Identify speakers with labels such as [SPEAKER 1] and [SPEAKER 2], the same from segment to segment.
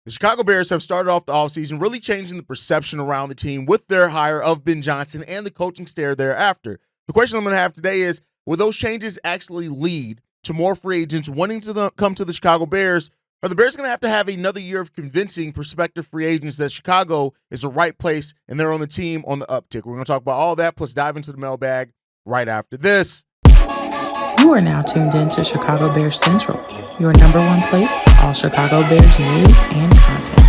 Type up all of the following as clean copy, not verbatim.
[SPEAKER 1] The Chicago Bears have started off the offseason really changing the perception around the team with their hire of Ben Johnson and the coaching staff thereafter. The question I'm going to have today is, will those changes actually lead to more free agents wanting to come to the Chicago Bears? Are the Bears going to have another year of convincing prospective free agents that Chicago is the right place and they're on the team on the uptick? We're going to talk about all that, plus dive into the mailbag right after this.
[SPEAKER 2] You are now tuned in to Chicago Bears Central, your number one place for all Chicago Bears news and content.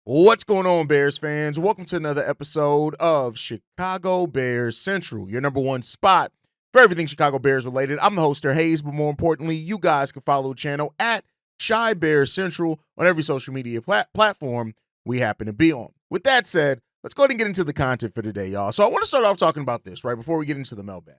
[SPEAKER 1] What's going on, Bears fans? Welcome to another episode of Chicago Bears Central, your number one spot for everything Chicago Bears related. I'm the host, Hayes, but more importantly, you guys can follow the channel at Chi Bears Central on every social media platform we happen to be on. With that said, let's go ahead and get into the content for today, y'all. So I want to start off talking about this, right, before we get into the mailbag.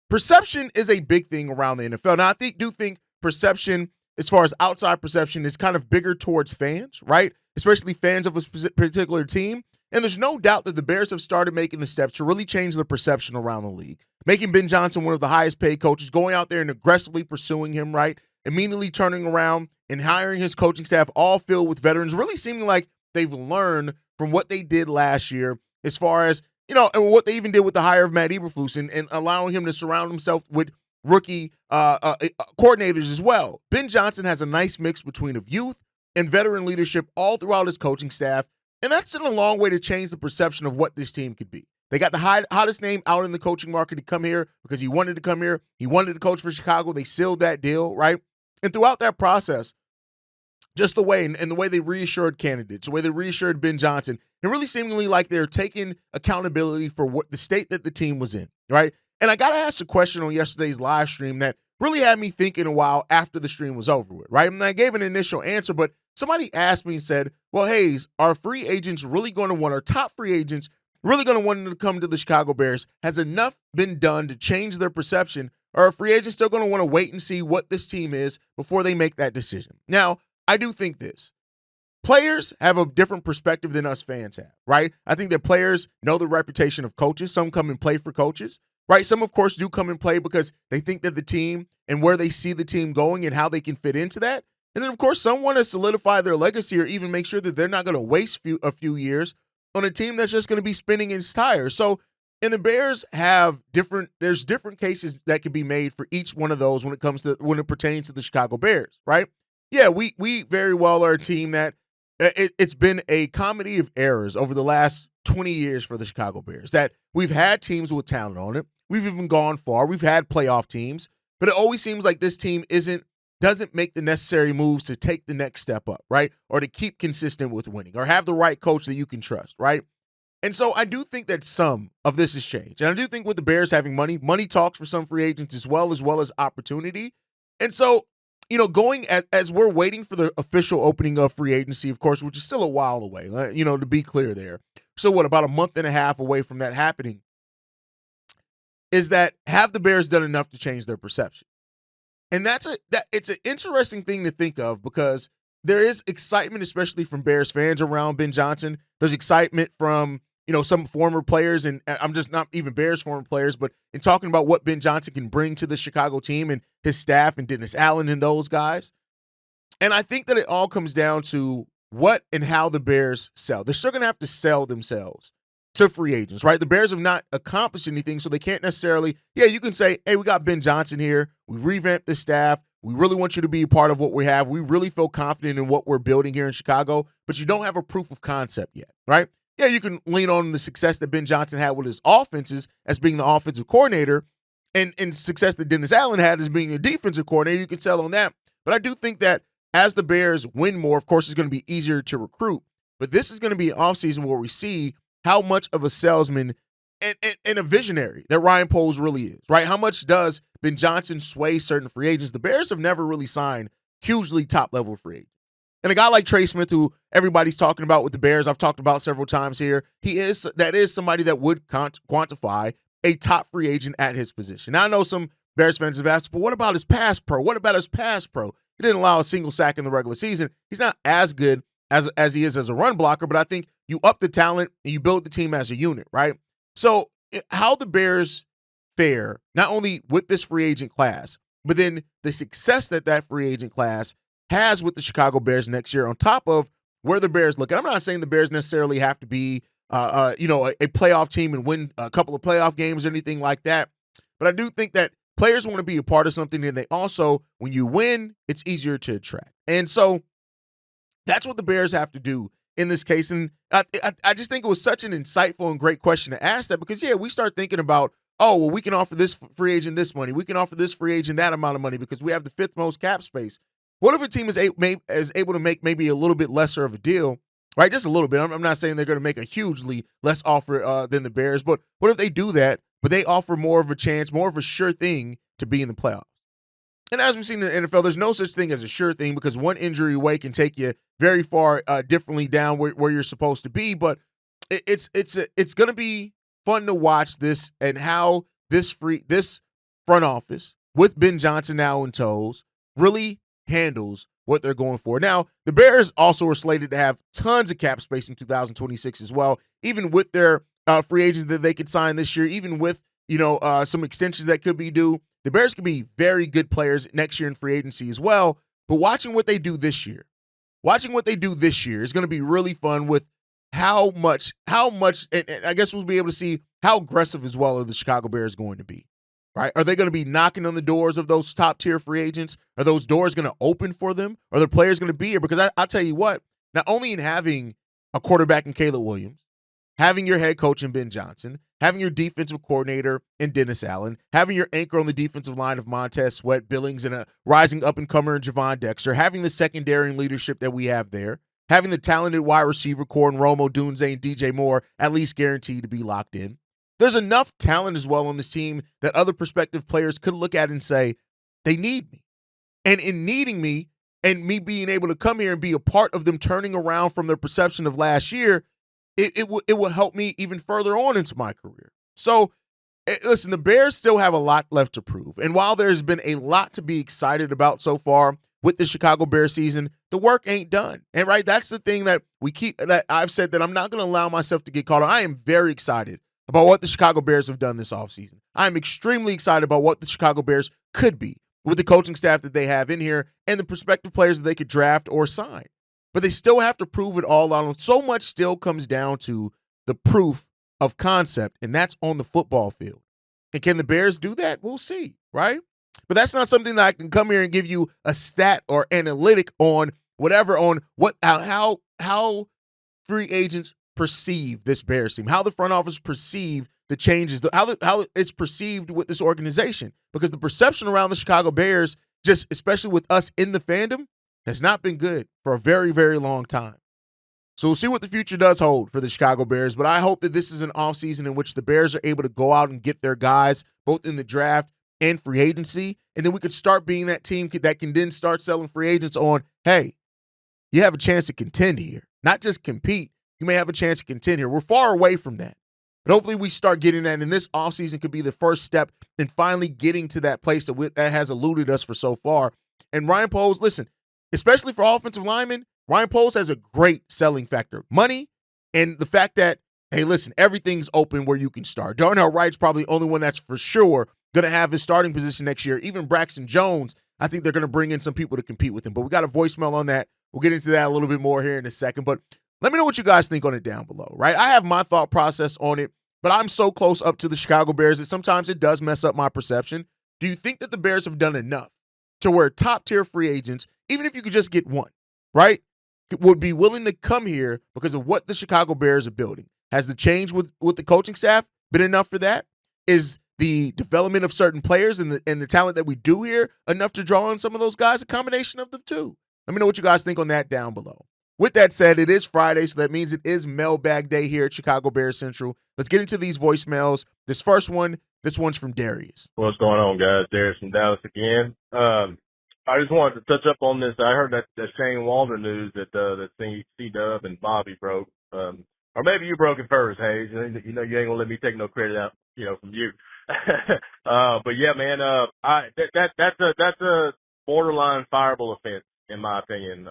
[SPEAKER 1] Perception is a big thing around the NFL. Now, I do think perception, as far as outside perception, is kind of bigger towards fans, right? Especially fans of a particular team. And there's no doubt that the Bears have started making the steps to really change the perception around the league, making Ben Johnson one of the highest paid coaches, going out there and aggressively pursuing him, right? Immediately turning around and hiring his coaching staff, all filled with veterans, really seeming like they've learned from what they did last year as far as, and what they even did with the hire of Matt Eberflus and allowing him to surround himself with rookie coordinators as well. Ben Johnson has a nice mix between of youth and veteran leadership all throughout his coaching staff, and that's in a long way to change the perception of what this team could be. They got the hottest name out in the coaching market to come here because he wanted to come here. He wanted to coach for Chicago. They sealed that deal, right? And throughout that process, just the way and the way they reassured candidates, the way they reassured Ben Johnson, and really seemingly like they're taking accountability for what the state that the team was in, right? And I got to ask a question on yesterday's live stream that really had me thinking a while after the stream was over with, right? And I gave an initial answer, but somebody asked me and said, well, Hayes, are free agents really going to want, our top free agents really going to want to come to the Chicago Bears? Has enough been done to change their perception? Or are free agents still going to want to wait and see what this team is before they make that decision? Now, I do think this. Players have a different perspective than us fans have, right? I think that players know the reputation of coaches. Some come and play for coaches, right? Some, of course, do come and play because they think that the team and where they see the team going and how they can fit into that. And then, of course, some want to solidify their legacy or even make sure that they're not going to waste a few years on a team that's just going to be spinning its tires. So, and the Bears have there's different cases that can be made for each one of those when it pertains to the Chicago Bears, right? Yeah, we very well are a team that it's been a comedy of errors over the last 20 years for the Chicago Bears, that we've had teams with talent on it. We've even gone far. We've had playoff teams, but it always seems like this team doesn't make the necessary moves to take the next step up, right? Or to keep consistent with winning or have the right coach that you can trust, right? And so I do think that some of this has changed. And I do think with the Bears having money talks for some free agents as well as opportunity. And so, going as we're waiting for the official opening of free agency, of course, which is still a while away, to be clear there. So about a month and a half away from that happening, is that have the Bears done enough to change their perception? And it's an interesting thing to think of because there is excitement, especially from Bears fans around Ben Johnson. There's excitement from, some former players, and I'm just not even Bears former players, but in talking about what Ben Johnson can bring to the Chicago team and his staff and Dennis Allen and those guys. And I think that it all comes down to what and how the Bears sell. They're still going to have to sell themselves to free agents, right? The Bears have not accomplished anything, so they can't necessarily, you can say, hey, we got Ben Johnson here. We revamped the staff. We really want you to be a part of what we have. We really feel confident in what we're building here in Chicago, but you don't have a proof of concept yet, right? Yeah, you can lean on the success that Ben Johnson had with his offenses as being the offensive coordinator and success that Dennis Allen had as being the defensive coordinator. You can sell on that. But I do think that as the Bears win more, of course, it's going to be easier to recruit. But this is going to be an offseason where we see how much of a salesman and a visionary that Ryan Poles really is, right? How much does Ben Johnson sway certain free agents? The Bears have never really signed hugely top-level free agents. And a guy like Trey Smith, who everybody's talking about with the Bears, I've talked about several times here, that is somebody that would quantify a top free agent at his position. Now, I know some Bears fans have asked, but what about his pass pro? What about his pass pro? He didn't allow a single sack in the regular season. He's not as good as he is as a run blocker, but I think you up the talent and you build the team as a unit, right? So how the Bears fare, not only with this free agent class, but then the success that free agent class has with the Chicago Bears next year on top of where the Bears look. And I'm not saying the Bears necessarily have to be a playoff team and win a couple of playoff games or anything like that. But I do think that players want to be a part of something, and they also, when you win, it's easier to attract. And so that's what the Bears have to do in this case. And I just think it was such an insightful and great question to ask that because, we start thinking about, oh, well, we can offer this free agent this money. We can offer this free agent that amount of money because we have the fifth most cap space. What if a team is able to make maybe a little bit lesser of a deal, right? Just a little bit. I'm not saying they're going to make a hugely less offer than the Bears, but what if they do that, but they offer more of a chance, more of a sure thing to be in the playoffs? And as we've seen in the NFL, there's no such thing as a sure thing because one injury away can take you very far differently down where you're supposed to be. But it's going to be fun to watch this and how this front office with Ben Johnson now in tows really handles what they're going for. Now, the Bears also are slated to have tons of cap space in 2026 as well, even with their free agents that they could sign this year, even with some extensions that could be due. The Bears could be very good players next year in free agency as well. But watching what they do this year is going to be really fun with how much, and I guess we'll be able to see how aggressive as well are the Chicago Bears going to be, right? Are they going to be knocking on the doors of those top tier free agents? Are those doors going to open for them? Are the players going to be here? Because I'll tell you what, not only in having a quarterback in Caleb Williams, having your head coach in Ben Johnson, having your defensive coordinator in Dennis Allen, having your anchor on the defensive line of Montez Sweat, Billings, and a rising up-and-comer in Javon Dexter, having the secondary and leadership that we have there, having the talented wide receiver core in Romo Dunze and DJ Moore at least guaranteed to be locked in. There's enough talent as well on this team that other prospective players could look at and say, they need me. And in needing me and me being able to come here and be a part of them turning around from their perception of last year, it will help me even further on into my career. So, listen, the Bears still have a lot left to prove. And while there's been a lot to be excited about so far with the Chicago Bears season, the work ain't done. And right, that's the thing that I've said that I'm not going to allow myself to get caught on. I am very excited about what the Chicago Bears have done this offseason. I'm extremely excited about what the Chicago Bears could be with the coaching staff that they have in here and the prospective players that they could draft or sign. But they still have to prove it all out. So much still comes down to the proof of concept, and that's on the football field. And can the Bears do that? We'll see, right? But that's not something that I can come here and give you a stat or analytic on whatever, on how free agents perceive this Bears team, how the front office perceive the changes, how it's perceived with this organization. Because the perception around the Chicago Bears, just especially with us in the fandom, has not been good for a very, very long time. So we'll see what the future does hold for the Chicago Bears, but I hope that this is an offseason in which the Bears are able to go out and get their guys, both in the draft and free agency, and then we could start being that team that can then start selling free agents on, hey, you have a chance to contend here, not just compete. You may have a chance to contend here. We're far away from that, but hopefully we start getting that, and this offseason could be the first step in finally getting to that place that has eluded us for so far. And Ryan Poles, listen, especially for offensive linemen, Ryan Poles has a great selling factor. Money and the fact that, hey, listen, everything's open where you can start. Darnell Wright's probably the only one that's for sure going to have his starting position next year. Even Braxton Jones, I think they're going to bring in some people to compete with him. But we got a voicemail on that. We'll get into that a little bit more here in a second. But let me know what you guys think on it down below, right? I have my thought process on it, but I'm so close up to the Chicago Bears that sometimes it does mess up my perception. Do you think that the Bears have done enough to where top-tier free agents, even if you could just get one, right, would be willing to come here because of what the Chicago Bears are building? Has the change with the coaching staff been enough for that? Is the development of certain players and the talent that we do here enough to draw on some of those guys? A combination of the two. Let me know what you guys think on that down below. With that said, it is Friday, so that means it is Mailbag Day here at Chicago Bears Central. Let's get into these voicemails. This one's from Darius.
[SPEAKER 3] What's going on, guys? Darius from Dallas again. I just wanted to touch up on this. I heard that Shane Waldron news that C-Dub and Bobby broke. or maybe you broke it first, Hayes. You know you ain't gonna let me take no credit out, from you. But yeah, man, that's a borderline fireable offense in my opinion,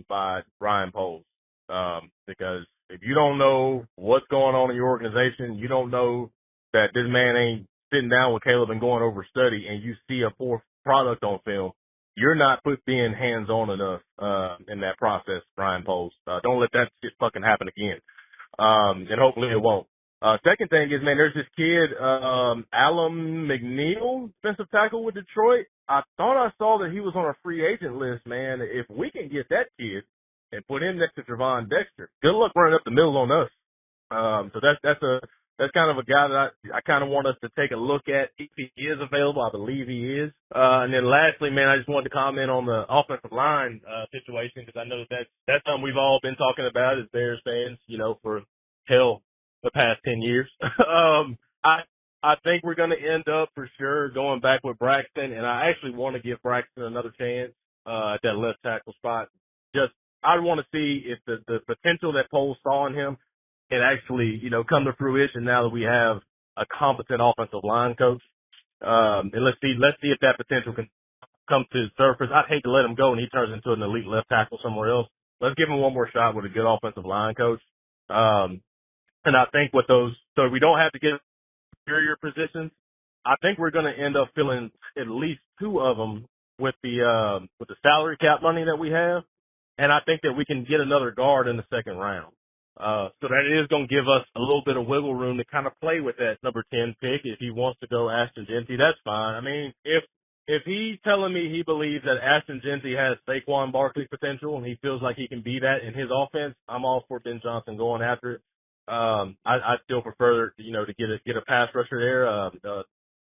[SPEAKER 3] by Ryan Poles. Because if you don't know what's going on in your organization, you don't know that this man ain't sitting down with Caleb and going over study, and you see a poor product on film, you're not being hands-on enough in that process, Ryan Poles. Don't let that shit fucking happen again. And hopefully it won't. Second thing is, man, there's this kid, Alum McNeil, defensive tackle with Detroit. I thought I saw that he was on a free agent list, man. If we can get that kid and put him next to Trevon Dexter, good luck running up the middle on us. So that's kind of a guy that I kind of want us to take a look at if he is available. I believe he is. And then lastly, man, I just wanted to comment on the offensive line situation, because I know that's something we've all been talking about as Bears fans, for hell the past 10 years. I think we're going to end up for sure going back with Braxton, and I actually want to give Braxton another chance at that left tackle spot. Just I want to see if the potential that Poles saw in him can actually, come to fruition now that we have a competent offensive line coach. And let's see if that potential can come to the surface. I'd hate to let him go and he turns into an elite left tackle somewhere else. Let's give him one more shot with a good offensive line coach. And I think with those, so we don't have to get superior positions, I think we're going to end up filling at least two of them with the salary cap money that we have. And I think that we can get another guard in the second round. So that it is going to give us a little bit of wiggle room to kind of play with that number 10 pick. If he wants to go Ashton Jeanty, that's fine. I mean, if he's telling me he believes that Ashton Jeanty has Saquon Barkley potential and he feels like he can be that in his offense, I'm all for Ben Johnson going after it. I still prefer, to get a pass rusher there.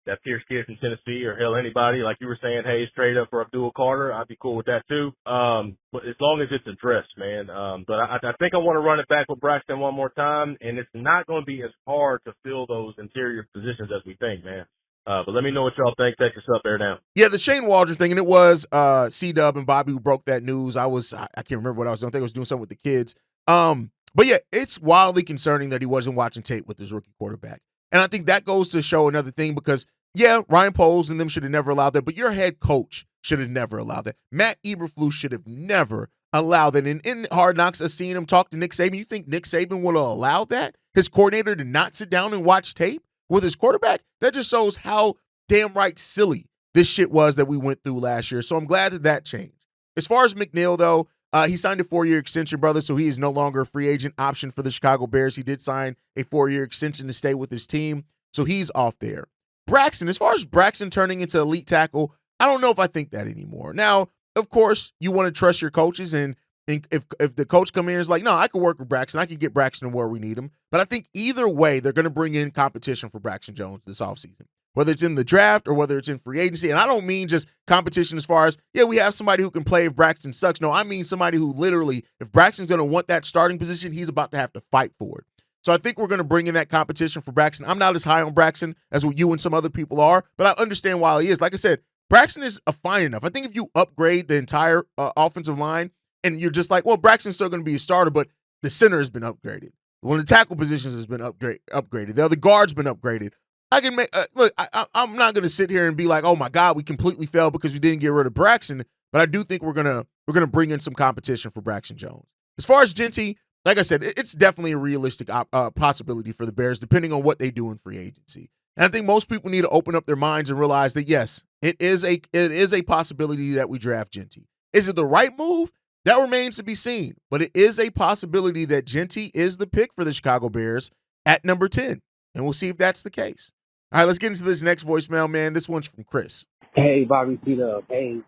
[SPEAKER 3] That Pierce kid from Tennessee, or hell, anybody, like you were saying, hey, straight up for Abdul Carter, I'd be cool with that too. But as long as it's addressed, man. But I think I want to run it back with Braxton one more time, and it's not going to be as hard to fill those interior positions as we think, man. But let me know what y'all think. Take us up there now.
[SPEAKER 1] Yeah, the Shane Waldron thing, and it was C-Dub and Bobby who broke that news. I can't remember what I was doing. I think I was doing something with the kids. But yeah, it's wildly concerning that he wasn't watching tape with his rookie quarterback. And I think that goes to show another thing, because yeah, Ryan Poles and them should have never allowed that, but your head coach should have never allowed that. Matt Eberflus should have never allowed that. And in Hard Knocks, I've seen him talk to Nick Saban. You think Nick Saban would have allowed that? His coordinator to not sit down and watch tape with his quarterback? That just shows how damn right silly this shit was that we went through last year. So I'm glad that changed. As far as McNeil, though, he signed a 4-year extension, brother, so he is no longer a free agent option for the Chicago Bears. He did sign a 4-year extension to stay with his team, so he's off there. Braxton, as far as Braxton turning into elite tackle, I don't know if I think that anymore. Now, of course, you want to trust your coaches, and if the coach come in and is like, no, I can work with Braxton, I can get Braxton where we need him. But I think either way, they're going to bring in competition for Braxton Jones this offseason, whether it's in the draft or whether it's in free agency. And I don't mean just competition as far as, yeah, we have somebody who can play if Braxton sucks. No, I mean somebody who literally, if Braxton's going to want that starting position, he's about to have to fight for it. So I think we're going to bring in that competition for Braxton. I'm not as high on Braxton as what you and some other people are, but I understand why he is. Like I said, Braxton is fine enough. I think if you upgrade the entire offensive line and you're just like, well, Braxton's still going to be a starter, but the center has been upgraded. One of the tackle positions has been upgraded. The other guard's been upgraded. I can make look. I'm not going to sit here and be like, oh my God, we completely failed because we didn't get rid of Braxton. But I do think we're gonna bring in some competition for Braxton Jones. As far as Jeanty, like I said, it's definitely a realistic possibility for the Bears, depending on what they do in free agency. And I think most people need to open up their minds and realize that yes, it is a possibility that we draft Jeanty. Is it the right move? That remains to be seen. But it is a possibility that Jeanty is the pick for the Chicago Bears at number 10, and we'll see if that's the case. All right, let's get into this next voicemail, man. This one's from Chris.
[SPEAKER 4] Hey, Bobby C-Dub. Hey,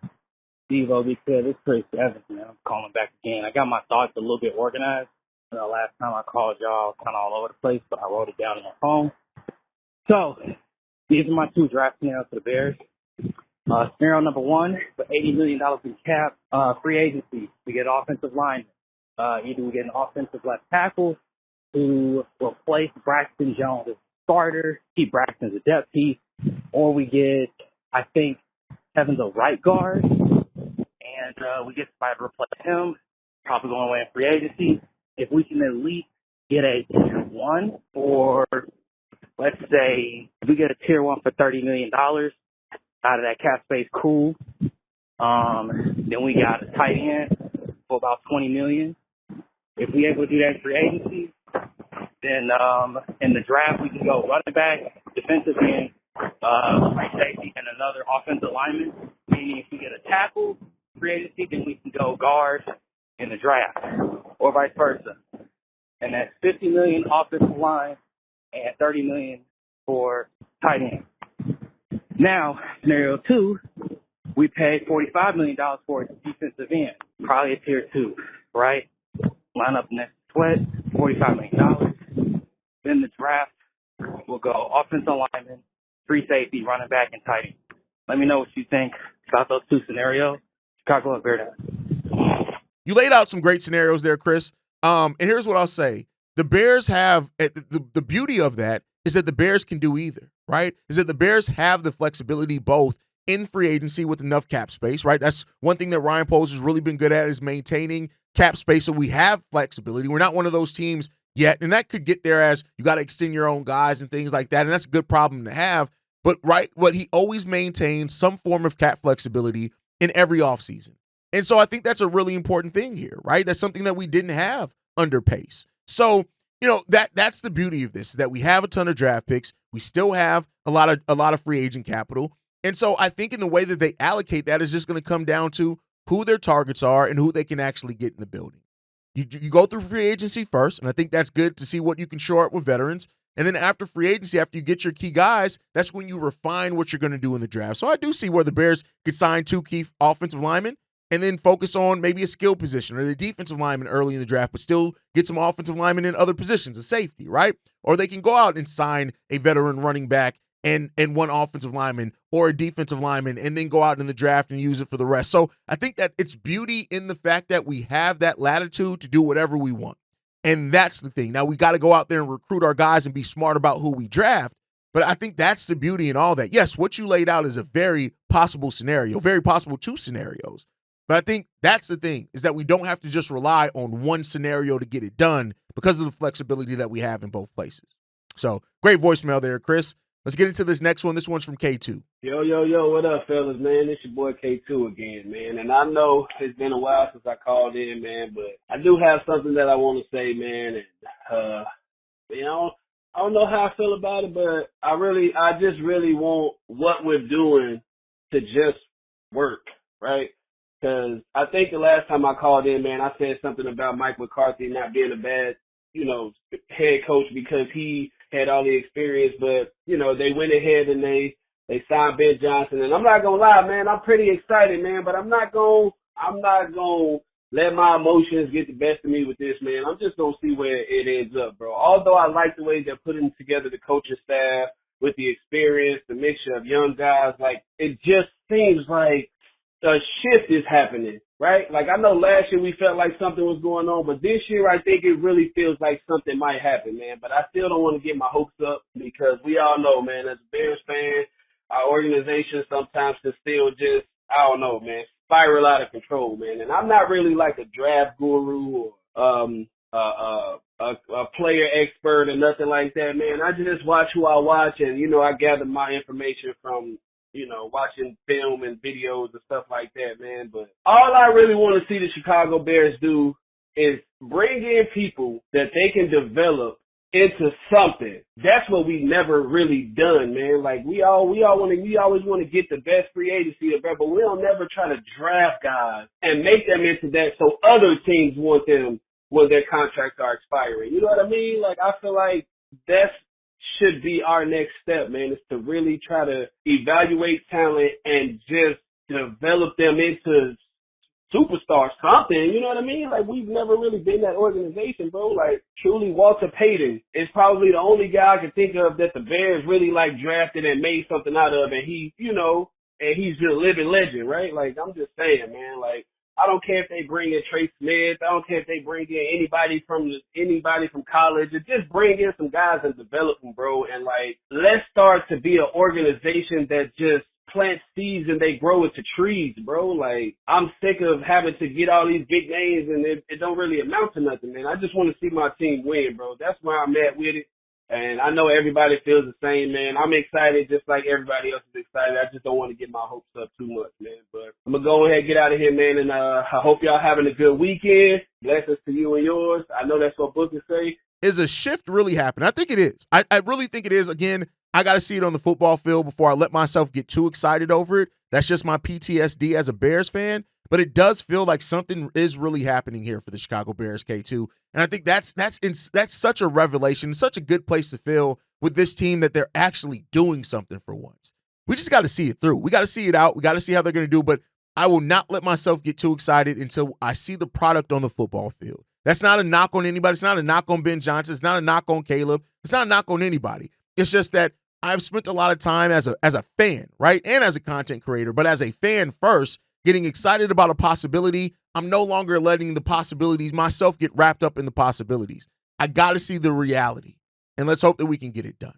[SPEAKER 4] Steve O.B. This is Chris Evans, man. I'm calling back again. I got my thoughts a little bit organized. Last time I called y'all kind of all over the place, but I wrote it down on my phone. So, these are my two draft scenarios for the Bears. Scenario number 1, for $80 million in cap, free agency. We get offensive linemen. Either we get an offensive left tackle who will replace Braxton Jones as starter, keep Braxton as a depth piece, or we get, I think, Kevin's a right guard, and we get somebody to replace him, probably going away in free agency. If we can at least get a tier 1 for, let's say, if we get a tier 1 for $30 million out of that cap space, cool. Then we got a tight end for about $20 million. If we able to do that in free agency, then in the draft we can go running back, defensive end, free safety, and another offensive lineman. Meaning if we get a tackle free agency, then we can go guard in the draft, or vice versa. And that's $50 million offensive line and $30 million for tight end. Now, scenario 2, we paid $45 million for a defensive end, probably a tier 2, right? Line up next to Sweat, $45 million. Then the draft will go offensive lineman, free safety, running back, and tight end. Let me know what you think about those 2 scenarios. Chicago and Bears.
[SPEAKER 1] You laid out some great scenarios there, Chris. And here's what I'll say. The Bears have the beauty of that is that the Bears can do either, right? Is that the Bears have the flexibility both in free agency with enough cap space, right? That's one thing that Ryan Poles has really been good at is maintaining cap space. So we have flexibility. We're not one of those teams yet. And that could get there as you got to extend your own guys and things like that. And that's a good problem to have. But right, what he always maintains some form of cap flexibility in every offseason. And so I think that's a really important thing here, right? That's something that we didn't have under Pace. So, that's the beauty of this, is that we have a ton of draft picks. We still have a lot of free agent capital. And so I think in the way that they allocate that is just going to come down to who their targets are and who they can actually get in the building. You go through free agency first, and I think that's good to see what you can shore up with veterans. And then after free agency, after you get your key guys, that's when you refine what you're going to do in the draft. So I do see where the Bears could sign 2 key offensive linemen and then focus on maybe a skill position or the defensive lineman early in the draft, but still get some offensive linemen in other positions, a safety, right? Or they can go out and sign a veteran running back and 1 offensive lineman or a defensive lineman and then go out in the draft and use it for the rest. So I think that it's beauty in the fact that we have that latitude to do whatever we want. And that's the thing. Now we got to go out there and recruit our guys and be smart about who we draft. But I think that's the beauty in all that. Yes, what you laid out is a very possible scenario, very possible 2 scenarios. But I think that's the thing, is that we don't have to just rely on one scenario to get it done because of the flexibility that we have in both places. So great voicemail there, Chris. Let's get into this next one. This one's from K2.
[SPEAKER 5] Yo, what up, fellas, man? It's your boy K2 again, man. And I know it's been a while since I called in, man, but I do have something that I want to say, man. And, I don't know how I feel about it, but I just really want what we're doing to just work, right? Because I think the last time I called in, man, I said something about Mike McCarthy not being a bad, head coach because he had all the experience, but, they went ahead and they signed Ben Johnson. And I'm not going to lie, man, I'm pretty excited, man, but I'm not going to let my emotions get the best of me with this, man. I'm just going to see where it ends up, bro. Although I like the way they're putting together the coaching staff with the experience, the mixture of young guys, like, it just seems like a shift is happening, right? Like, I know last year we felt like something was going on, but this year I think it really feels like something might happen, man. But I still don't want to get my hopes up because we all know, man, as a Bears fan, our organization sometimes can still just, I don't know, man, spiral out of control, man. And I'm not really like a draft guru or a player expert or nothing like that, man. I just watch who I watch and, I gather my information from watching film and videos and stuff like that, man. But all I really want to see the Chicago Bears do is bring in people that they can develop into something. That's what we never really done, man. Like we always want to get the best free agency ever, but we don't never try to draft guys and make them into that so other teams want them when their contracts are expiring. You know what I mean? Like I feel like that's should be our next step, man, is to really try to evaluate talent and just develop them into superstars, something, you know what I mean? Like, we've never really been that organization, bro. Like, truly, Walter Payton is probably the only guy I can think of that the Bears really, like, drafted and made something out of, and he, and he's just a living legend, right? Like, I'm just saying, man, like, I don't care if they bring in Trey Smith. I don't care if they bring in anybody from college. Just bring in some guys and develop them, bro. And, like, let's start to be an organization that just plant seeds and they grow into trees, bro. Like, I'm sick of having to get all these big names and it don't really amount to nothing, man. I just want to see my team win, bro. That's where I'm at with it. And I know everybody feels the same, man. I'm excited just like everybody else is excited. I just don't want to get my hopes up too much, man. But I'm going to go ahead and get out of here, man. And I hope y'all having a good weekend. Blessings to you and yours. I know that's what books say.
[SPEAKER 1] Is a shift really happening? I think it is. I really think it is. Again, I got to see it on the football field before I let myself get too excited over it. That's just my PTSD as a Bears fan. But it does feel like something is really happening here for the Chicago Bears, K2. And I think that's such a revelation, such a good place to feel with this team that they're actually doing something for once. We just got to see it through. We got to see it out. We got to see how they're going to do. But I will not let myself get too excited until I see the product on the football field. That's not a knock on anybody. It's not a knock on Ben Johnson. It's not a knock on Caleb. It's not a knock on anybody. It's just that I've spent a lot of time as a fan, right? And as a content creator, but as a fan first, getting excited about a possibility. I'm no longer letting the possibilities, myself, get wrapped up in the possibilities. I got to see the reality, and let's hope that we can get it done.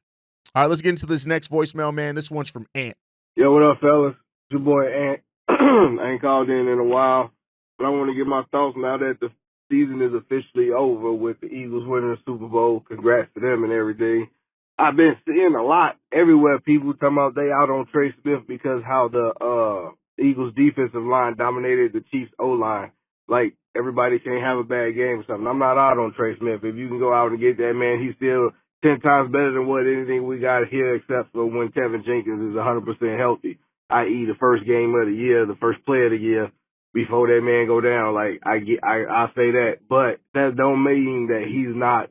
[SPEAKER 1] All right, let's get into this next voicemail, man. This one's from Ant.
[SPEAKER 6] Yo, what up, fellas? It's your boy Ant. I ain't called in a while, but I want to get my thoughts now that the season is officially over with the Eagles winning the Super Bowl. Congrats to them and everything. I've been seeing a lot everywhere people talking about they out on Trey Smith because how the Eagles defensive line dominated the Chiefs O-line. Like, everybody can't have a bad game or something. I'm not out on Trey Smith. If you can go out and get that man, he's still 10 times better than what anything we got here except for when Tevin Jenkins is 100% healthy, i.e. the first game of the year, the first play of the year, before that man go down. Like, I say that. But that don't mean that he's not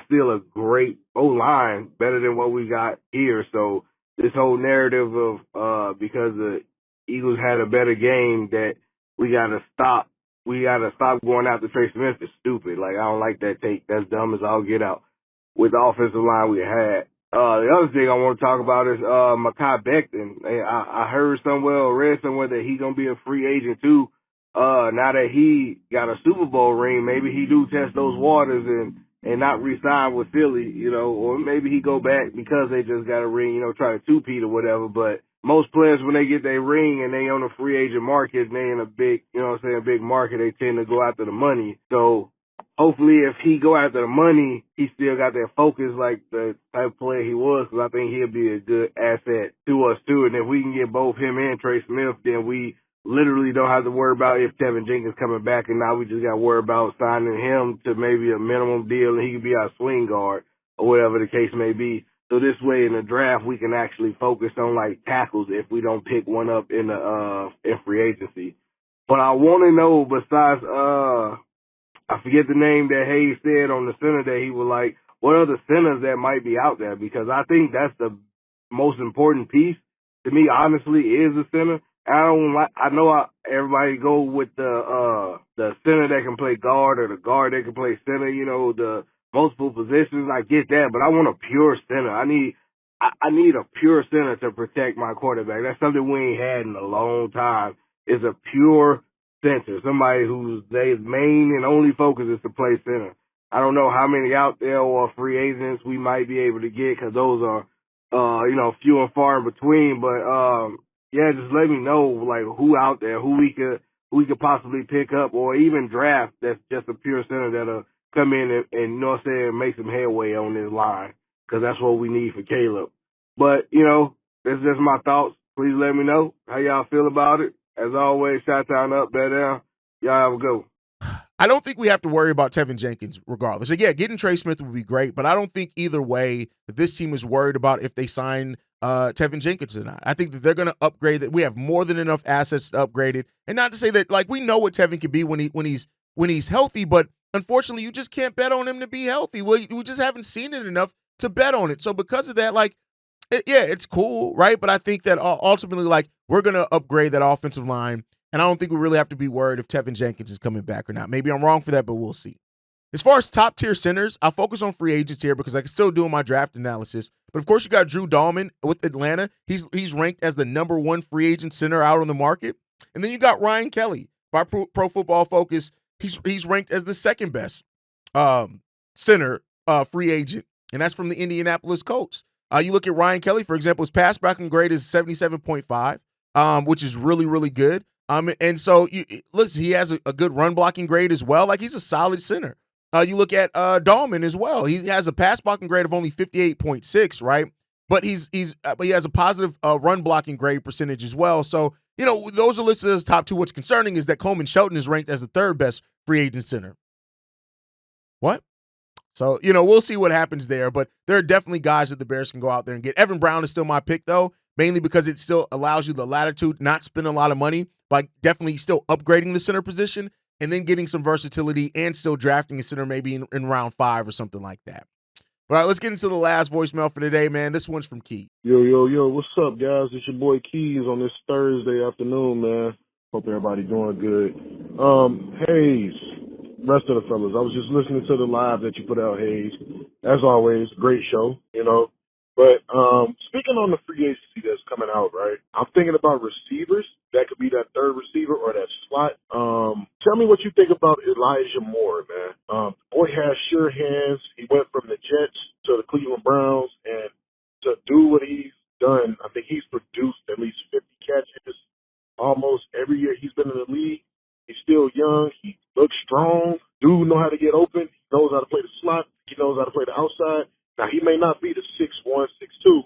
[SPEAKER 6] still a great O-line, better than what we got here. So this whole narrative of because the Eagles had a better game that we gotta stop going after Trey Smith is stupid. Like, I don't like that take. That's dumb as all get out with the offensive line we had. The other thing I want to talk about is Mekhi Becton. I heard somewhere or read somewhere that he's gonna be a free agent too. Now that he got a Super Bowl ring, maybe he do test those waters and not re-sign with Philly, or maybe he go back because they just got a ring, try to two-peat or whatever. But most players, when they get their ring and they on the free agent market and they in a big, big market, they tend to go after the money. So hopefully if he go after the money, he still got that focus like the type of player he was, because I think he'll be a good asset to us too. And if we can get both him and Trey Smith, then we literally don't have to worry about if Tevin Jenkins coming back, and now we just got to worry about signing him to maybe a minimum deal and he can be our swing guard or whatever the case may be. So this way in the draft, we can actually focus on like tackles if we don't pick one up in free agency. But I want to know, besides, I forget the name that Hayes said on the center that he was like, what other centers that might be out there? Because I think that's the most important piece to me, honestly, is the center. I know everybody go with the center that can play guard or the guard that can play center, the multiple positions. I get that, but I want a pure center. I need a pure center to protect my quarterback. That's something we ain't had in a long time, is a pure center, somebody whose main and only focus is to play center. I don't know how many out there or free agents we might be able to get, because those are, few and far in between, but, yeah, just let me know, like, who out there, who we could possibly pick up or even draft that's just a pure center that'll come in and make some headway on this line, because that's what we need for Caleb. But, that's just my thoughts. Please let me know how y'all feel about it. As always, shout down, up, bear down. Y'all have a good one.
[SPEAKER 1] I don't think we have to worry about Tevin Jenkins regardless. Again, getting Trey Smith would be great, but I don't think either way that this team is worried about if they sign Tevin Jenkins or not. I think that they're going to upgrade that. We have more than enough assets to upgrade it. And not to say that, like, we know what Tevin can be when he's healthy, but unfortunately you just can't bet on him to be healthy. Well, we just haven't seen it enough to bet on it. So because of that, it's cool, right? But I think that ultimately, we're going to upgrade that offensive line. And I don't think we really have to be worried if Tevin Jenkins is coming back or not. Maybe I'm wrong for that, but we'll see. As far as top-tier centers, I'll focus on free agents here because I can still do my draft analysis. But, of course, you got Drew Dahlman with Atlanta. He's ranked as the number one free agent center out on the market. And then you got Ryan Kelly. By Pro Football Focus, he's ranked as the second best center free agent, and that's from the Indianapolis Colts. You look at Ryan Kelly, for example, his pass blocking grade is 77.5, which is really, really good. And so listen, he has a good run blocking grade as well. Like, he's a solid center. You look at Dahlman as well. He has a pass blocking grade of only 58.6, right? But he has a positive run blocking grade percentage as well. So, those are listed as top two. What's concerning is that Coleman Shelton is ranked as the third best free agent center. What? So, we'll see what happens there. But there are definitely guys that the Bears can go out there and get. Evan Brown is still my pick, though, mainly because it still allows you the latitude, not spend a lot of money, but definitely still upgrading the center position and then getting some versatility and still drafting a center maybe in round 5 or something like that. All right, let's get into the last voicemail for today, man. This one's from Keith.
[SPEAKER 6] Yo, what's up, guys? It's your boy Keys on this Thursday afternoon, man. Hope everybody doing good. Hayes, rest of the fellas, I was just listening to the live that you put out, Hayes. As always, great show, But speaking on the free agency that's coming out, right, I'm thinking about receivers. That could be that third receiver or that slot. Tell me what you think about Elijah Moore, man. The boy has sure hands. He went from the Jets to the Cleveland Browns, and to do what he's done, I think he's produced at least 50 catches almost every year he's been in the league. He's still young. He looks strong. Dude know how to get open. He knows how to play the slot. He knows how to play the outside. Now, he may not be the 6'1", 6'2",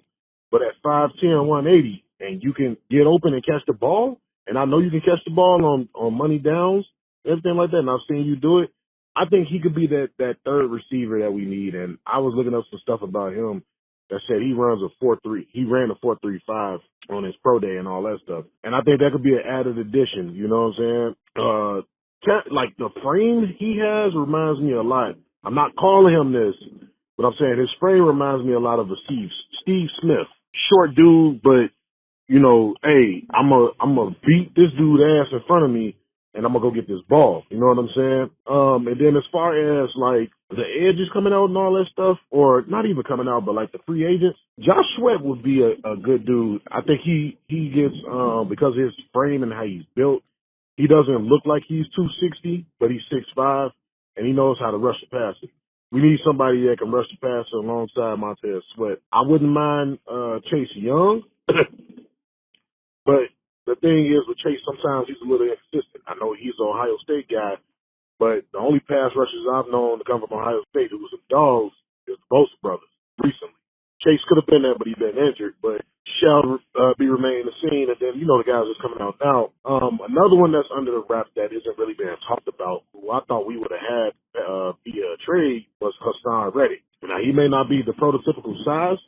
[SPEAKER 6] but at 5'10", 180, and you can get open and catch the ball, and I know you can catch the ball on money downs, everything like that, and I've seen you do it. I think he could be that third receiver that we need, and I was looking up some stuff about him that said he runs a 4.3. He ran a 4.35 on his pro day and all that stuff, and I think that could be an added addition, you know what I'm saying? Like, the frame he has reminds me a lot. I'm not calling him this, but I'm saying his frame reminds me a lot of a Steve Smith. Short dude, but, hey, I'm a beat this dude ass in front of me, and I'm going to go get this ball. You know what I'm saying? And then as far as, like, the edges coming out and all that stuff, or not even coming out, but, like, the free agents, Josh Sweat would be a good dude. I think he gets, because of his frame and how he's built, he doesn't look like he's 260, but he's 6'5", and he knows how to rush the passer. We need somebody that can rush the passer alongside Montez Sweat. I wouldn't mind Chase Young, but the thing is with Chase, sometimes he's a little inconsistent. I know he's an Ohio State guy, but the only pass rushers I've known to come from Ohio State who was some dogs is the Bosa brothers recently. Chase could have been there, but he's been injured, but shall be remaining the scene. And then, the guys that's coming out now. Another one that's under the wrap that isn't really being talked about, who I thought we would have had via trade, was Hassan Reddick. Now, he may not be the prototypical size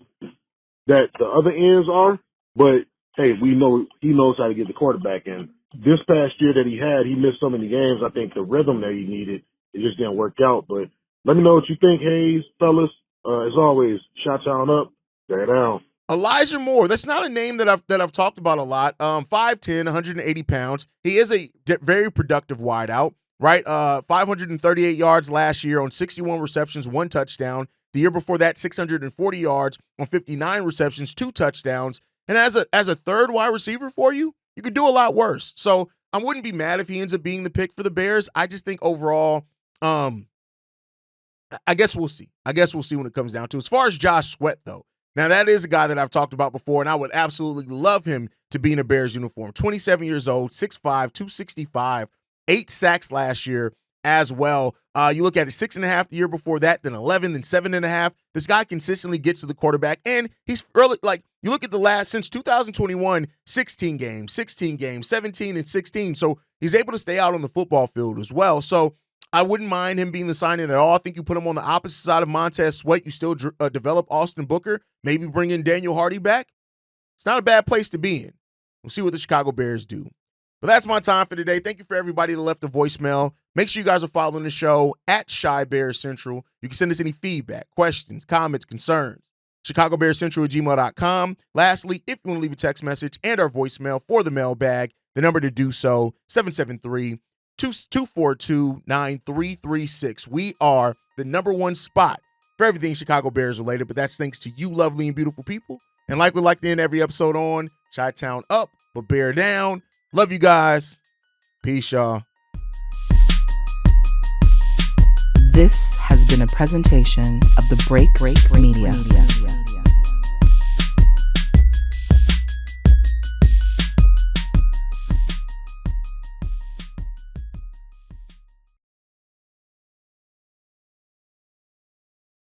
[SPEAKER 6] that the other ends are, but, hey, we know he knows how to get the quarterback in. This past year that he missed so many games. I think the rhythm that he needed, it just didn't work out. But let me know what you think, Hayes, fellas. As always, shout out up, stay down.
[SPEAKER 1] Elijah Moore, that's not a name that I've talked about a lot. 5'10", 180 pounds. He is a very productive wideout, right? 538 yards last year on 61 receptions, 1 touchdown. The year before that, 640 yards on 59 receptions, 2 touchdowns. And as a third wide receiver for you, you could do a lot worse. So I wouldn't be mad if he ends up being the pick for the Bears. I just think overall, I guess we'll see. When it comes down to. As far as Josh Sweat, though, now that is a guy that I've talked about before, and I would absolutely love him to be in a Bears uniform. 27 years old, 6'5", 265, 8 sacks last year as well. You look at it, 6.5 the year before that, then 11, then 7.5. This guy consistently gets to the quarterback, and he's early. Like, you look at the last, since 2021, 16 games, 17 and 16. So he's able to stay out on the football field as well. So I wouldn't mind him being the signing at all. I think you put him on the opposite side of Montez Sweat. You still develop Austin Booker, maybe bring in Daniel Hardy back. It's not a bad place to be in. We'll see what the Chicago Bears do. But that's my time for today. Thank you for everybody that left a voicemail. Make sure you guys are following the show at Shy Bears Central. You can send us any feedback, questions, comments, concerns. ChicagoBearsCentral@gmail.com. Lastly, if you want to leave a text message and our voicemail for the mailbag, the number to do so, 773-242-9336. We are the #1 spot for everything Chicago Bears related, but that's thanks to you lovely and beautiful people. And like we like to end every episode on, Chi-Town up, but bear down. Love you guys. Peace, y'all.
[SPEAKER 2] This has been a presentation of the Break Media.